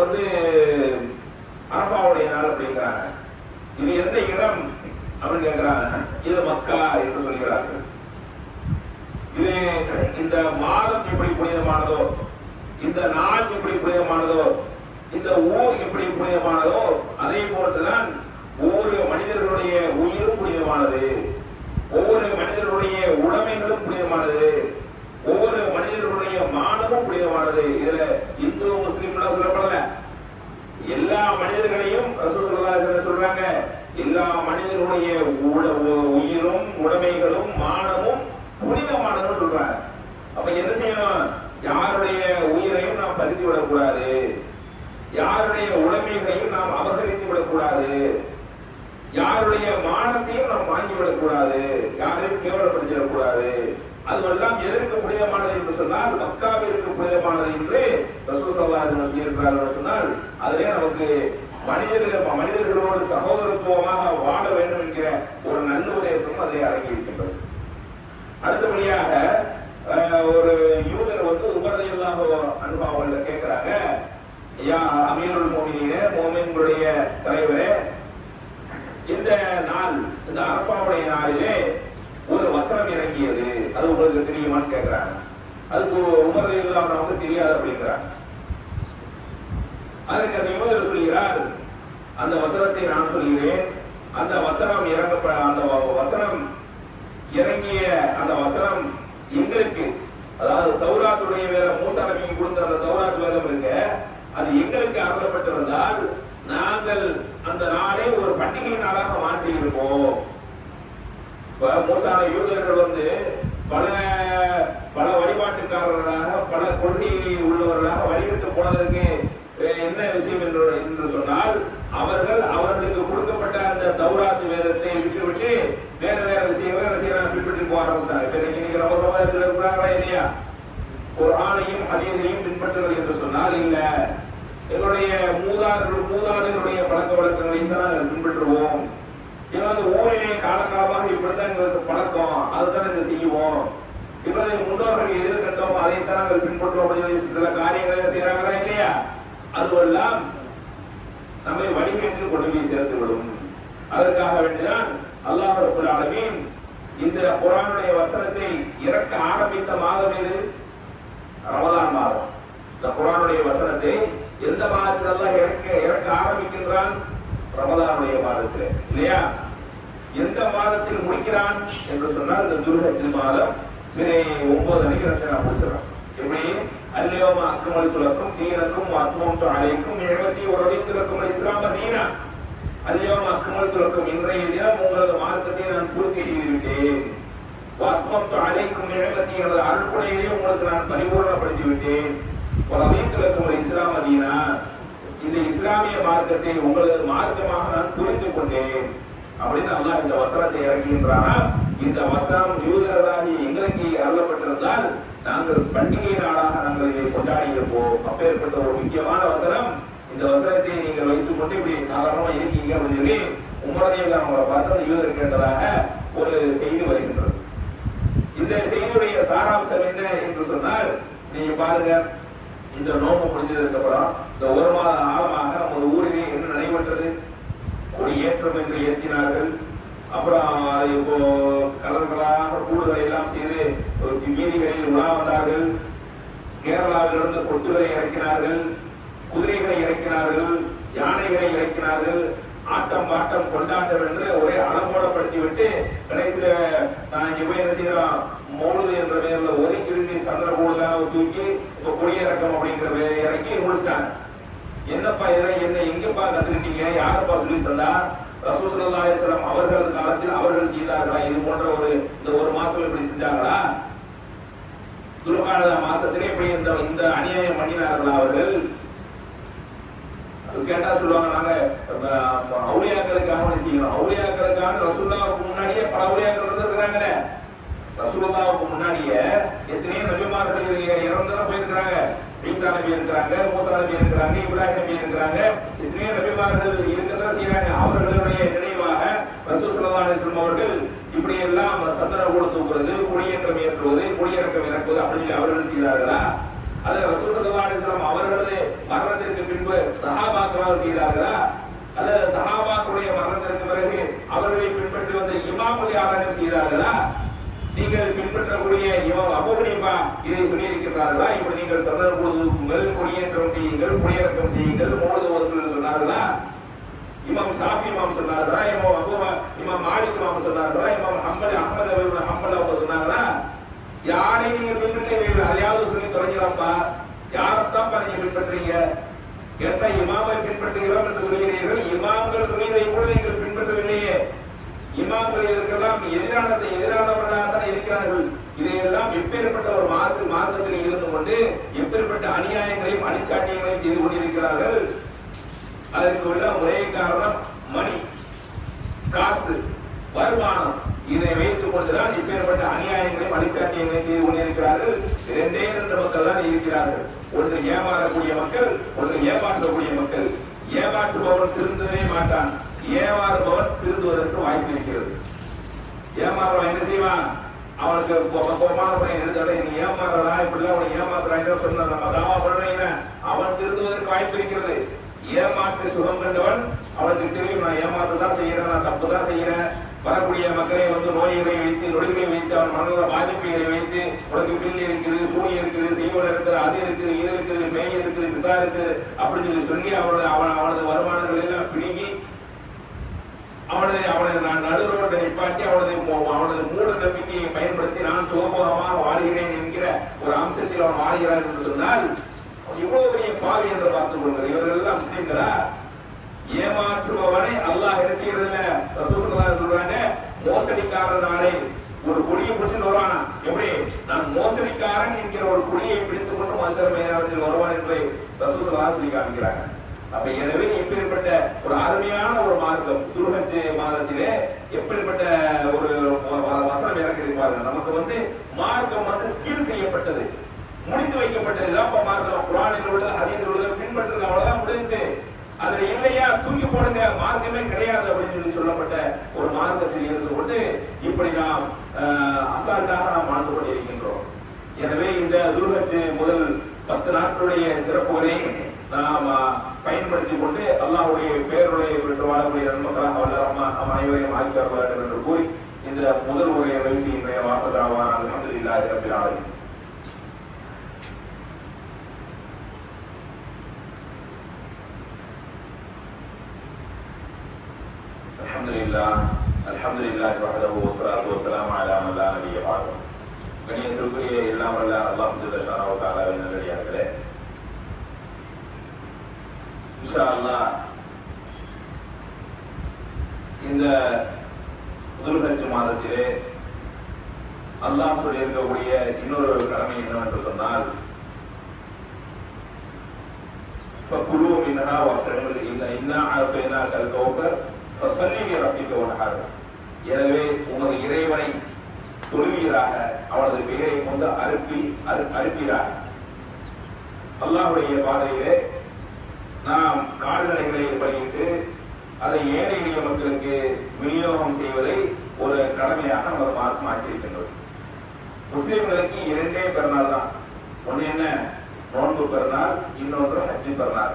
அரபாவுடைய நாள் அப்படிங்கிறாங்க. இது எந்த இடம் அப்படின்னு கேட்கிறாங்க. இது மக்கா என்று சொல்கிறார்கள். இது இந்த மாதம் எப்படி புனிதமானதோ, இந்த நாள் எப்படி புனிதமானதோ, இந்த ஊர் எப்படி புனிதமானதோ, அதே போன்றுதான் ஒவ்வொரு மனிதர்களுடைய உயிரும் புனிதமானது, ஒவ்வொரு மனிதர்களுடைய உடைமைகளும் புனிதமானது, ஒவ்வொரு மனிதர்களுடைய மானமும் புனிதமானது. இதுல இந்து முஸ்லிம் சொல்லப்படல, எல்லா மனிதர்களையும் ரசூல் ஸல்லல்லாஹு அலைஹி வஸல்லம் சொல்றாங்க, எல்லா மனிதர்களுடைய உயிரும் உடைமைகளும் மானமும் புனிதமானதுன்னு சொல்றாங்க. அப்ப என்ன செய்யணும்? யாருடைய உயிரையும் நாம் பறித்து விடக்கூடாது, யாருடைய உடைமைகளையும் நாம் அபகரித்து விடக்கூடாது, யாருடைய மானத்தையும் நாம் வாங்கிவிடக்கூடாது, யாரையும் கேவலப்படுத்திடக்கூடாது. அதுவெல்லாம் எதற்கு புனிதமானது என்று சொன்னால், மக்காவிற்கு புனிதமானது என்று ரசூல் ஸல்லல்லாஹு அலைஹி வஸல்லம் இருக்கிறார்கள் சொன்னால், அதிலே நமக்கு மனிதர்களோடு சகோதரத்துவமாக வாழ வேண்டும் என்கிற ஒரு நல்லுபதேசம் அதிலே அடங்கியிருக்கின்றது. அடுத்தபடியாக ஒரு யூதர் உமர் ரலியல்லாஹு அன்ஹு அவர்கள கேட்கிறாங்க, யா அமீருல் முஃமினீன், முஃமின்களுடைய தலைவரே, இந்த நாள், இந்த அரபாவுடைய நாளிலே ஒரு வசனம் இறங்கியது, அது உங்களுக்கு தெரியுமான்னு கேட்கிறாங்க. அதுக்கு உமர் ரலியல்லாஹு அன்ஹு தெரியாது அப்படிங்கிறாங்க. அதற்கு அந்த யூதர் சொல்கிறார், அந்த வசனத்தை நான் சொல்கிறேன், அந்த வசனம் இறங்கிய அந்த வசனம் எங்களுக்கு, அதாவது தௌராத்துடைய வேதம், மூசா நபிக்கு கொடுத்த அந்த தௌராத் வேதம் இருக்கு, அது எங்களுக்கு அருளப்பட்டிருந்தால் நாங்கள் அந்த நாளை ஒரு பண்டிகை நாளாக மாற்றி இருப்போம். மூசா யூதர்கள் பல வழிபாட்டுக்காரர்களாக, பல கொள்கை உள்ளவர்களாக வழிவிட்டு போனதற்கு என்ன விஷயம் என்று சொன்னால், அவர்களுக்கு கொடுக்கப்பட்ட அந்த தௌராத் வேதத்தை விட்டுவிட்டு வேற விஷயங்களை பின்பற்றி போக ஆரம்பித்தாங்க. இன்னைக்கு நம்ம சமுதாயத்தில் இருக்கிறாங்களா இல்லையா? குர்ஆனையும் ஹதீஸையும் பின்பற்றுங்கள் என்று சொன்னால், இல்ல, எங்களுடைய மூதாதையருடைய பழக்க வழக்கங்களையும் தான் நாங்கள் பின்பற்றுவோம். ஊரிலே காலகாலமாக இப்படித்தான் எங்களுக்கு பழக்கம், அதுதான் நாங்கள் செய்வோம். இப்படி முன்னோர்கள் எதிர கண்டோம், அதைத்தான் நாங்கள் பின்பற்றுவோம் அப்படின்னு சில காரியங்களை செய்யறாங்களா இல்லையா? அதுவெல்லாம் நம்மை வழிகேட்டில் கொண்டு போய் சேர்த்து விடும். அதற்காக வேண்டிதான் அல்லாஹ் ரப்பல் ஆலமீன் இந்த குர்ஆனுடைய வசனத்தை இறக்க ஆரம்பித்த மாதம் எது? ரமலான் மாதம். இந்த குர்ஆனுடைய வசனத்தை எந்த மாதத்தில் அல்லாஹ் இறக்க ஆரம்பிக்கின்றான்? ரமலானுடைய மாதத்தில், இல்லையா? எந்த மாதத்தில் முடிக்கிறான் என்று சொன்னால் இந்த துல்ஹஜ் மாதம் 9 அன்னைக்கு நான் முடிச்சிடறேன். எப்படி? அல்யௌம அக்மல்து லக்கும் தீனக்கும் வ அத்மம்து அலைக்கும் நிஅமதி வ ரதீது லக்கும் இஸ்லாம தீனா. அல்யௌம அக்மல்து லக்கும், இன்றைய தினம் உங்களது மார்க்கத்தை நான் பூர்த்தி செய்து விட்டேன். வ அத்மம்து அலைக்கும் நிஅமதி, எனது அருள்கொடையை உங்களுக்கு நான் பரிபூர்ணப்படுத்தி விட்டேன். வ ரதீது லக்கும் இஸ்லாம தீனா, இந்த இஸ்லாமிய மார்க்கத்தை உங்களது மார்க்கமாக நான் புரிந்து கொண்டேன் அப்படின்னு அல்லாஹ் இந்த வசனத்தை இறக்குகின்றானா? இந்த வசனம் யூதர்களாகி எங்களுக்கு அருளப்பட்டிருந்தால் நாங்கள் பண்டிகை நாளாக நாங்கள் இதை கொண்டாடி இருப்போம். அப்பேற்பட்ட ஒரு முக்கியமான வசனம். இந்த வசனத்தை நீங்கள் வைத்துக் கொண்டு இப்படி சாதாரணமா இருக்கீங்க அப்படின்னு சொல்லி உமரதையை அவங்களை பார்த்து யூதர் கேட்டதாக ஒரு செய்தி வருகின்றது. இந்த செய்தியுடைய சாராம்சம் என்ன என்று சொன்னால், நீங்க பாருங்க, இந்த நோம்பு முடிஞ்சதுக்கு அப்புறம் இந்த ஒரு மாத காலமாக நமது ஊரிலே என்ன நடைபெற்றது? கொடியேற்றம் என்று ஏற்றினார்கள். அப்புறம் அதை இப்போ கலர்களாக கூடுகளை எல்லாம் செய்து வீதிகளில் உலா வந்தார்கள். கேரளாவிலிருந்து கொட்டுகளை இறக்கினார்கள், குதிரைகளை இறக்கினார்கள், யானைகளை இறக்கினார்கள். ஆட்டம் பாட்டம் கொண்டாட்டம் என்று ஒரே அலங்கோலப்படுத்திவிட்டு கடைசியில நான் இங்க போய் என்ன செய்யறோம், மௌலுது என்ற பெயர்ல ஒதுக்கி சந்திரகூடுதான் தூக்கி இப்ப கொடியிறக்கம் அப்படிங்கிற பெயரை இறக்கி முடிச்சிட்டாங்க. என்னப்பா இதெல்லாம் என்ன எங்கப்பா கத்துக்கிட்டீங்க, யாரப்பா சொல்லி தந்தா? ரசூல் ஸல்லல்லாஹு அலைஹி வஸல்லம் அவர்களது காலத்தில் அவர்கள் செய்தார்களா? இது போன்ற இந்த ஒரு மாசம் இப்படி செஞ்சாங்களா? துல்காத மாசத்திலே இப்படி இந்த அநியாயம் பண்ணினார்களா அவர்கள்? கேட்டா சொல்லுவாங்க, நாங்க அவுலியாக்களுக்காக செய்யணும். அவுலியாக்களுக்கான ரசூலுல்லாஹ்வுக்கு முன்னாடியே பல அவுலியாக்கள் இருந்திருக்கிறாங்களே. ரசூலுல்லாஹ்வுக்கு முன்னாடியே எத்தனையோ நபிமார்கள் இறந்துதான் போயிருக்கிறாங்க. ஈசா நபி இருக்கிறாங்க, மூசா நபி இருக்கிறாங்க, இப்ராஹிம் நபி இருக்கிறாங்க. எத்தனையோ நபிமார்கள் இருக்கதான் செய்யறாங்க. அவர்களுடைய நினைவாக ரசூல் ஸல்லல்லாஹு அலைஹி வஸல்லம் அவர்கள் இப்படி எல்லாம் சந்திரகூடு தூக்குறது, கொடியேற்றம் ஏற்றுவது, கொடியிறக்கம் இறக்குவது அப்படின்னு அவர்கள் செய்தார்களா? அது ரசூல் ஸல்லல்லாஹு அலைஹி வஸல்லம் அவர்களது மரணத்திற்கு பின்பு சஹாபாக்களால் செய்தார்களா? அல்லது சஹாபாக்களுடைய மரணத்திற்கு பிறகு அவர்களை பின்பற்றி வந்த இமாம்கள் யாரும் செய்தார்களா? நீங்கள் பின்பற்றக்கூடிய இமாம் அபூ ஹனீஃபா இதை சொல்லியிருக்கிறார்களா? இப்படி நீங்கள் சந்திரகூடு தூக்குங்கள், கொடியேற்றம் செய்யுங்கள், கொடியிறக்கம் செய்யுங்கள், மௌலிது ஓதுங்கள் சொன்னார்களா? இமாம் ஷாஃபி இமாம் சொன்னார்களா? இமாம் மாலிக் இமாம் சொன்னார்களா? இமாம் அஹ்மது ஹம்பல் அவங்க சொன்னார்களா? யாரை நீங்க பின்பற்றீர்கள்? அதையாவது சொல்லி தொடங்கிறாப்பா. யாரத்தாப்பா நீங்க பின்பற்றீங்க? கேட்டா இமாமை பின்பற்றுகிறோம் என்று சொல்கிறீர்கள். இமாம்கள் சொல்லியதை கூட நீங்கள் பின்பற்றவில்லையே. இமாம்கள் இதற்கெல்லாம் எதிரானவர்களாக தான் இருக்கிறார்கள். இதையெல்லாம் எப்பேற்பட்ட ஒரு மார்க்கத்தில் இருந்து கொண்டு எப்பேற்பட்ட அநியாயங்களையும் அழிச்சாட்டியங்களையும் செய்து கொண்டிருக்கிறார்கள். அதற்கு உள்ள ஒரே காரணம் மணி, காசு, வருமானம். இதை வைத்துக் கொண்டுதான் இப்பேற்பட்ட அநியாயங்களையும் அழிச்சாட்டியங்களையும் செய்து கொண்டிருக்கிறார்கள். இரண்டே மக்கள் தான் இருக்கிறார்கள். ஒன்று ஏமாறக்கூடிய மக்கள், ஒன்று ஏமாற்றக்கூடிய மக்கள். ஏமாற்றுபவன் திருந்தவே மாட்டான், ஏமாறுபவன் திருந்துவதற்கு வாய்ப்பு இருக்கிறது. ஏமாறுவன் என்ன செய்வான்? அவனுக்கு கோபமான நீ ஏமாறா, இப்படிலாம் அவனை ஏமாத்துறாங்க சொன்ன நம்ம தாவா பண்றீங்க, அவன் திருந்துவதற்கு வாய்ப்பு இருக்கிறது. ஏமாற்று சுகம் கண்டவன் அவனுக்கு தெரியும், நான் ஏமாற்று தான் செய்யறேன், நான் தப்பு தான் செய்யறேன். வரக்கூடிய மக்களை நோய்களை வைத்து, நொடிகளை வைத்து, அவன் மனதில் பாதிப்புகளை வைத்து, உனக்கு பில் இருக்குது, சூனி இருக்குது, செய்வன இருக்குது, அது இருக்குது, இது இருக்குது, மேய் இருக்குது, விசா இருக்குது அப்படின்னு சொல்லி அவனது வருமானங்கள் எல்லாம் பிடுங்கி அவனது நடுரோட்டை நிப்பாட்டி அவனது மூட நம்பிக்கையை பயன்படுத்தி நான் சுகபோகமாக வாழ்கிறேன் என்கிற ஒரு அம்சத்தில் அவன் வாழ்கிறான் என்று சொன்னால் இவ்வளவு பெரிய பாவி என்று பார்த்துக் கொள்கிறார். இவர்கள் எல்லாம் முஸ்லிம்களா? ஏமாற்றுபவனை அல்லாஹ் என்ன செய்யறதில்ல. ரசூலுல்லாஹ் சொல்றாங்க, மோசடிக்காரனாலே ஒரு கொடியை பிடிச்சிட்டு வருவானா? எப்படி? நான் மோசடிக்காரன் என்கிற ஒரு கொடியை பிடித்துக் கொண்டு மனுஷர் மேலாளத்தில் வருவான் என்று ரசூலுல்லாஹ் சொல்லி காமிக்கிறாங்க. அப்ப எனவே எப்படிப்பட்ட ஒரு அருமையான ஒரு மார்க்கம் துல்ஹஜ் மாதத்திலே எப்படிப்பட்ட ஒரு வசனம் இறக்குது பாருங்க. நமக்கு மார்க்கம் சீல் செய்யப்பட்டது, முடித்து வைக்கப்பட்டது. இதான் மார்க்கம். குர்ஆனில் உள்ள ஹதீஸில் உள்ள பின்பற்றுங்க, அவ்வளவுதான் முடிஞ்சு. அதுல இல்லையா தூக்கி போடுங்க, மார்க்கமே கிடையாது அப்படின்னு சொல்லி சொல்லப்பட்ட ஒரு மார்க்கத்தில் இருந்து கொண்டு இப்படி நாம் அசால்ட்டாக நாம் வாழ்ந்து கொண்டிருக்கின்றோம். எனவே இந்த துல்ஹஜ் முதல் 10 நாட்களுடைய சிறப்புகளை நாம் பயன்படுத்திக் கொண்டு அல்லாஹ்வுடைய பேருடைய பெற்று வாழக்கூடிய நன்மக்களாக வல்ல அனைவரையும் ஆக்கிய வேண்டும் என்று கூறி இந்த முதல் உரையை வைசியினுடைய வாசதாவான அல்ஹம்துலில்லாஹி ரப்பில் ஆலமீன். அல்ஹம்துலில்லாஹி வஹ்தஹு வஸ்ஸலாத்து வஸ்ஸலாமு அலா மன் லா நபிய்ய பஅதஹு. கண்ணியத்திற்குரிய எல்லாம் வல்ல அல்லாஹ் ஜல்ல ஷானஹு தஆலாவின் நல்லடியார்களே, இன்ஷா அல்லாஹ் இந்த துல்ஹஜ் மாதத்திலே அல்லாஹ் சொல்லி இருக்கக்கூடிய இன்னொரு கடமை என்னவென்று சொன்னால், ஃபகுலூ மின்ஹா வஅத்இமு இன்னா அஅதைனாக அல்-கௌஸர் ஃபஸல்லி லிரப்பிக வன்ஹர். எனவே உமது இறைவனை தொழுவீராக, அவனது பெயரை கொண்டு அறுப்பீராக. அல்லாஹ்வுடைய பாதையிலே நாம் கால்நடைகளை பலியிட்டு அதை ஏழை எளிய மக்களுக்கு விநியோகம் செய்வதை ஒரு கடமையாக நமது மார்க்கம் ஆக்கியிருக்கின்றது. முஸ்லிம்களுக்கு 2 பெருநாள் தான். ஒன்று என்ன? நோன்பு பெருநாள், இன்னொன்று ஹஜ்ஜி பெருநாள்.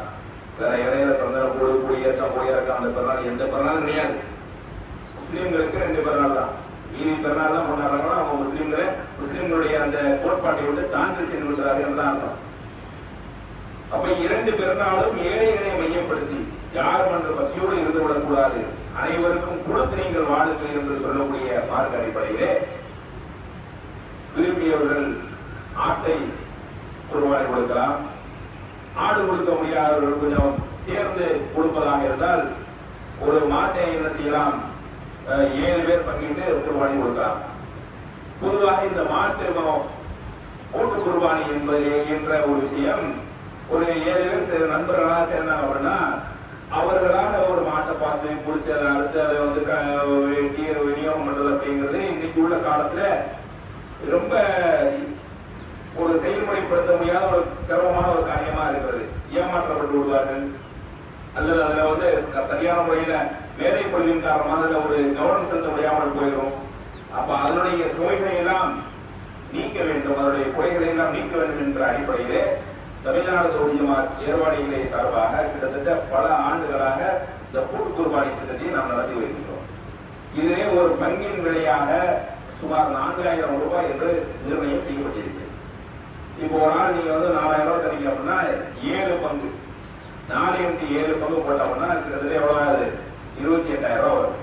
வேற இடையில சந்தனம் கூடு குடியேற்றம் போயிறக்கம் அந்த பெருநாள் எந்த பெருநாளும் கிடையாது. முஸ்லிம்களுக்கு 2 பெருநாள் தான். மீதி பெருநாள் தான் கொண்டாடுறாங்கன்னா அவங்க முஸ்லிம்களுடைய அந்த கோட்பாட்டை விட்டு தாண்டி சென்று விடுறார்கள் என்றுதான் அர்த்தம். அப்ப 2 பெருநாளும் ஏழைகளை மையப்படுத்தி யாரும் அந்த பசியோடு இருந்து விடக்கூடாது, அனைவருக்கும் கொடுத்து நீங்கள் வாழுங்கள் என்று சொல்லக்கூடிய மார்க்க அடிப்படையிலே விரும்பியவர்கள் ஆட்டை குர்பானி கொடுக்கலாம். ஆடு கொடுக்க முடியாதவர்கள் கொஞ்சம் சேர்ந்து கொடுப்பதாக இருந்தால் ஒரு மாட்டை என்ன செய்யலாம், 7 பேர் பங்கிட்டு குர்பானி கொடுக்கலாம். பொதுவாக இந்த மாட்டு கூட்டு குர்பானி என்பது என்ற ஒரு விஷயம் ஒரு 7 பேர் நண்பர்களாக சேர்ந்தாங்க அப்படின்னா அவர்களாக ஒரு மாட்டை பார்த்து பிடிச்சி அதை அறுத்து அதை வந்து விநியோகம் பண்றது அப்படிங்கிறது இன்னைக்கு உள்ள காலத்துல ரொம்ப ஒரு செயல்முறைப்படுத்த முடியாத ஒரு சிரமமான ஒரு காரியமா இருக்கிறது. ஏமாற்றப்பட்டு விடுவார்கள், அல்லது அதுல வந்து சரியான முறையில வேலை பொருளின் காரணமாக அதுல ஒரு கவனம் செலுத்த முடியாமல் போயிடும். அப்ப அதனுடைய சுவைகளை எல்லாம் நீக்க வேண்டும், அதனுடைய குறைகளை எல்லாம் நீக்க வேண்டும் என்ற அடிப்படையிலே தமிழ்நாடு தௌஹீத் ஜமாத் ஏர்வாடிகளை சார்பாக கிட்டத்தட்ட பல ஆண்டுகளாக இந்த கூட்டு குர்பானி திட்டத்தை நாம் நடத்தி வருகின்றோம். இதிலே ஒரு பங்கின் விலையாக சுமார் 4000 ரூபாய் என்று நிர்ணயம் செய்யப்பட்டிருக்கிறது. இப்போ ஒரு நாள் நீங்க வந்து 4000 ரூபாய் தரீங்க அப்படின்னா 7 பங்கு 4 × 7 பங்கு போட்டோம்னா கிட்டத்தட்ட எவ்வளவு ஆகுது? 28,000 ரூபாய் வரும்.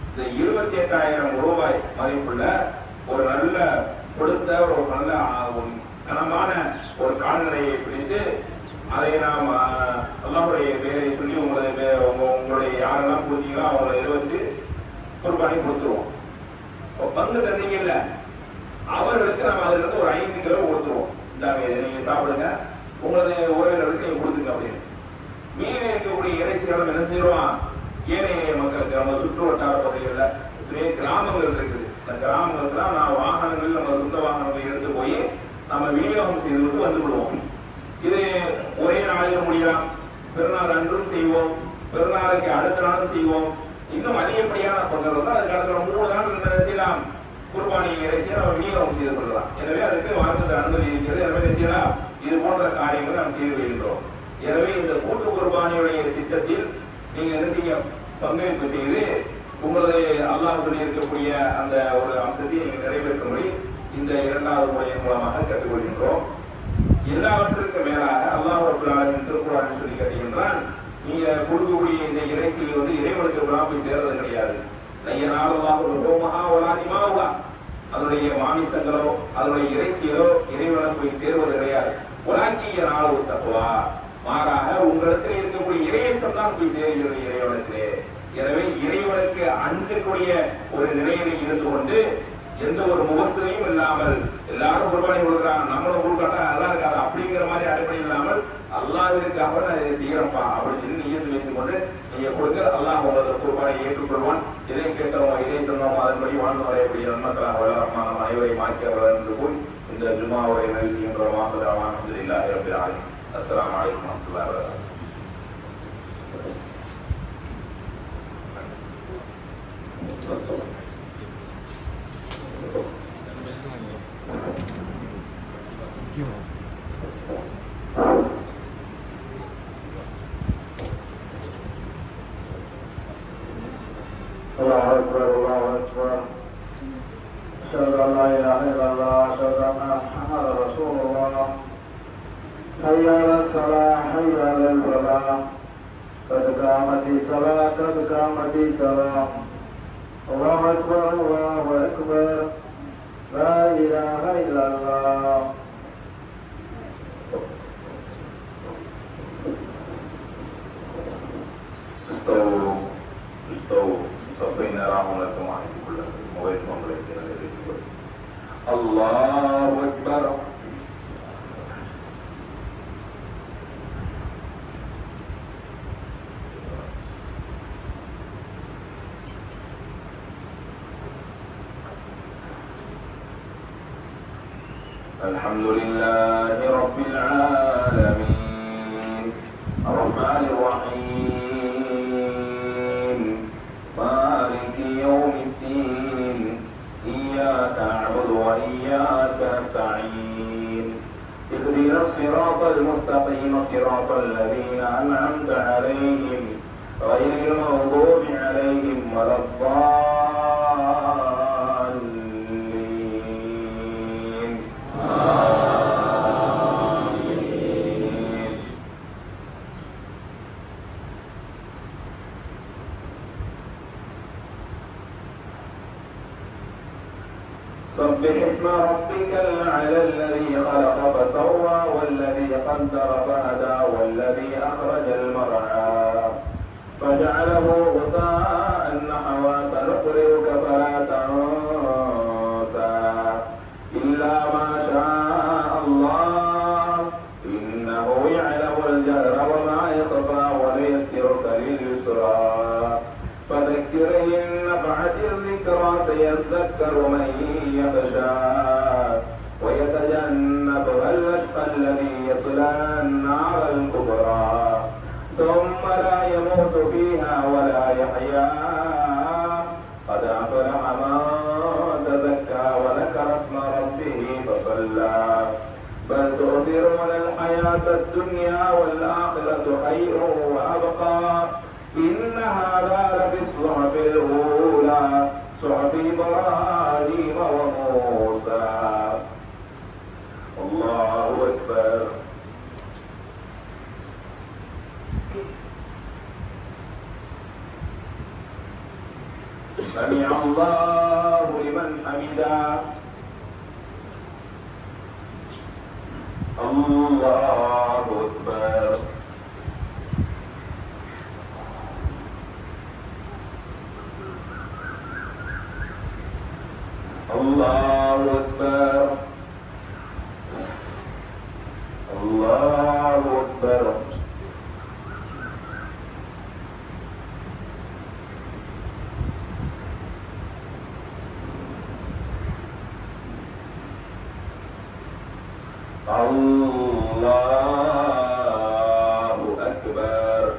இந்த 28,000 ரூபாய் மதிப்புள்ள ஒரு நல்ல கொடுத்த ஒரு நல்ல கனமான ஒரு கால்நடையை பிடித்து அதை நாம் அல்லாஹ்வுடைய பேரை சொல்லி உங்களுடைய யாரெல்லாம் கொடுத்தீங்களோ அவங்களை இதை வச்சு குர்பானி கொடுத்துருவோம். பங்கு தந்தீங்கல்ல அவர்களுக்கு நம்ம அதுல இருந்து ஒரு 5 கிலோ கொடுத்துருவோம். நீங்க சாப்பிடுங்க, உங்களது உறவினர்களுக்கு நீங்க கொடுத்துங்க அப்படின்னு. மீன் இருக்கக்கூடிய இறைச்சிகளும் என்ன செய்வோம், ஏழை மக்களுக்கு நம்ம சுற்று வட்டார பகுதிகளில் கிராமங்கள் இருக்குது. அந்த கிராமங்களுக்குலாம் நான் வாகனங்கள் நம்ம சொந்த வாகனங்கள் எடுத்து போய் நம்ம விநியோகம் செய்து வந்து விடுவோம். இது ஒரே நாளில் முடியலாம், பெருநாள் அன்றும் செய்வோம், பெருநாளுக்கு அடுத்த நாளும் செய்வோம். இன்னும் அதிகப்படியான பங்குகள் வந்து அதுக்கு அடுத்த 3 நாள் என்ன செய்யலாம், குர்பானி இறைச்சியை நம்ம விநியோகம் செய்து கொள்ளலாம். எனவே அதுக்கு மார்க்கத்தில் அனுமதி இருக்கிறது. எனவே செய்யலாம், இது போன்ற காரியங்களை நாம் செய்து வருகின்றோம். எனவே இந்த கூட்டு குர்பானியுடைய திட்டத்தில் நீங்க என்ன செய்ய பங்களிப்பு செய்து உங்களது அல்லாஹ் சொல்லி இருக்கக்கூடிய அந்த ஒரு அம்சத்தை நீங்கள் நிறைவேற்றும்படி இந்த 2வது முறையின் மூலமாக கற்றுக்கொள்கின்றோம். எல்லாவற்றிற்கும் மேலாக அல்லாஹ் ரப்பல் ஆலமீன் திருக்குர்ஆனில் சொல்லி காட்டுகின்றான், நீங்க கொடுக்கக்கூடிய இந்த இறைச்சி வந்து இறைவனுக்கு போய் சேர்றது கிடையாது. அதனுடைய மாமிசங்களோ அதனுடைய இறைச்சிகளோ இறைவனுக்கு போய் சேர்வது கிடையாது. உலாக்கிய நாள் தக்குவா, மாறாக உங்களிடத்தில் இருக்கக்கூடிய இறையச்சம் தான் போய் சேர்கிறது இறைவனுக்கு. எனவே இறைவனுக்கு அஞ்சக்கூடிய ஒரு நிலையில இருந்து கொண்டு எந்த ஒரு முகஸ்தனையும் இல்லாமல் எல்லாரும் குர்பானி கொடுக்குறாங்க, நம்மளும் கொடுக்காட்டா நல்லா இருக்காது அப்படிங்கிற மாதிரி அடிப்படை இல்லாமல் அல்லாஹ்விற்காக நான் இதை செய்யறப்பா அப்படின்னு சொல்லி நியத்து வைத்துக் கொண்டு நீங்க கொடுக்க அல்லாஹ் உங்களது குர்பானை ஏற்றுக்கொள்வான். இதை கேட்டவங்க இதை சொன்னோம் அதன்படி வாழ்ந்து வரையக்கூடிய நன்மக்களாக வளரமா நம் அனைவரையும் ஆக்கியவர்கள் என்று போய் இந்த ஜுமாவுடைய நிகழ்ச்சிகின்றோம். அல்ஹம்துலில்லாஹி ரப்பில் ஆலமீன். அஸ்ஸலாமு அலைக்கும் வரஹ்மத்துல்லாஹி வபரகாத்துஹு. الله أكبر الله أكبر أشهد أن لا إله إلا الله أشهد أن محمدا رسول الله حي على الصلاة حي على الفلاح قد قامت الصلاة قد قامت الصلاة الله أكبر الله أكبر لا إله إلا الله استووا صفينا راحونكم عن كل مويت مملكة الله أكبر الحمد لله رب العالمين الرحمن الرحيم مالك يوم الدين إياك نعبد وإياك نستعين اهدنا الصراط المستقيم صراط الذين أنعمت عليهم غير المغضوب عليهم ولا الضالين آمين. سبح اسم ربك الأعلى الذي خلق فسوى والذي قدر فهدى والذي أخرج المرعى فجعله غثاء نحوا سنقرئك فلا تنسى إلا ما شاء الله إنه يعلم الجهر وما يخفى وليسرك لليسرى فذكر إن نفعت الذكرى سيذكر من يخشى ويتجنبها الأشقى الذي يصلى النار الكبرى ثم لا يموت فيها ولا يحيا قد أفلح من تزكى وذكر اسم ربه فصلى بل تؤثرون الحياة الدنيا والآخرة خير وأبقى إن هذا لفي الصحف الأولى صحف إبراهيم وموسى الله أكبر سمع الله لمن حمده الله أكبر الله أكبر الله أكبر الله أكبر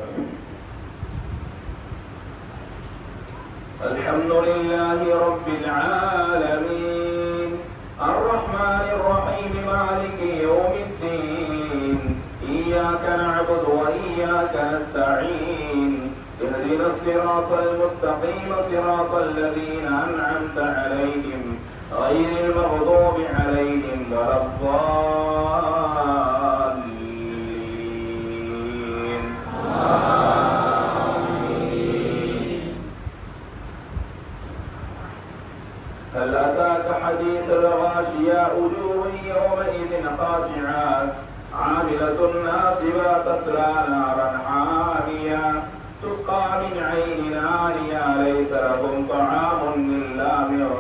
الحمد لله رب العالمين الرحمن الرحيم مالك يوم الدين إياك نعبد وإياك نستعين اهدنا الصراط المستقيم صراط الذين أنعمت عليهم غير المغضوب عليهم ولا الضالين هل أتاك حديث الغاشية وجوه يومئذ خاشعات عاملة ناصبة تصلى نارا حامية تسقى من عين آنية ليس لهم طعام إلا من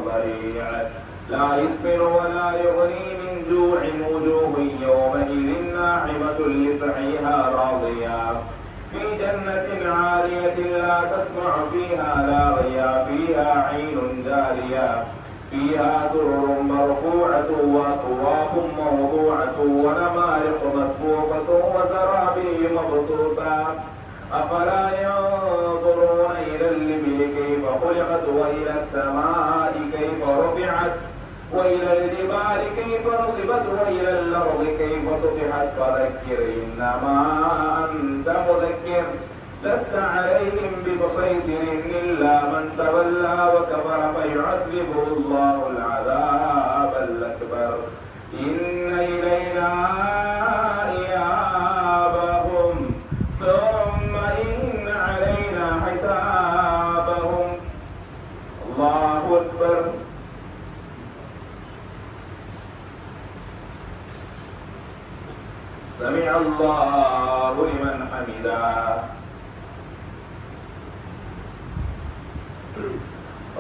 ضريع لا يسمن ولا يغني من جوع وجوه يومئذ ناعمة لسعيها راضية في جنة عالية لا تسمع فيها لاغيا فيها عين جارية فيها سرر مرفوعة وأكواب موضوعة ونمارق مسبوقة وزرابي مبثوثة أفلا ينظرون إلى الإبل كيف خلقت وإلى السماء كيف رفعت وإلى الجبال كيف نصبت وإلى الأرض كيف سطحت فذكر إنما أنت مذكر لست عليهم بمسيطر إلا من تولى وكفر فيعذبه الله العذاب الأكبر إن إلينا إيابهم ثم إن علينا حسابهم. الله أكبر. سمع الله لمن حمده.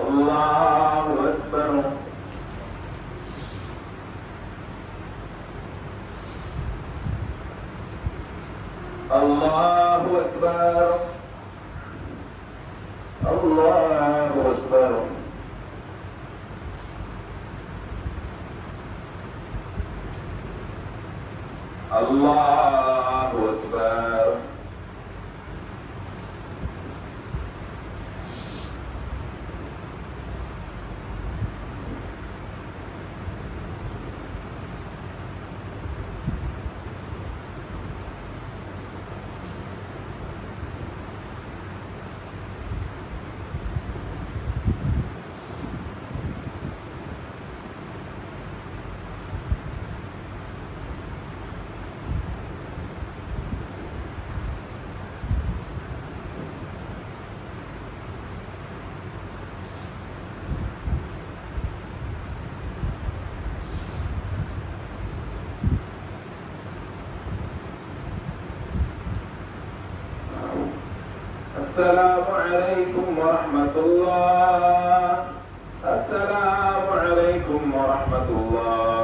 الله أكبر. الله أكبر. الله أكبر. الله أكبر. السلام عليكم ورحمة الله. السلام عليكم ورحمة الله.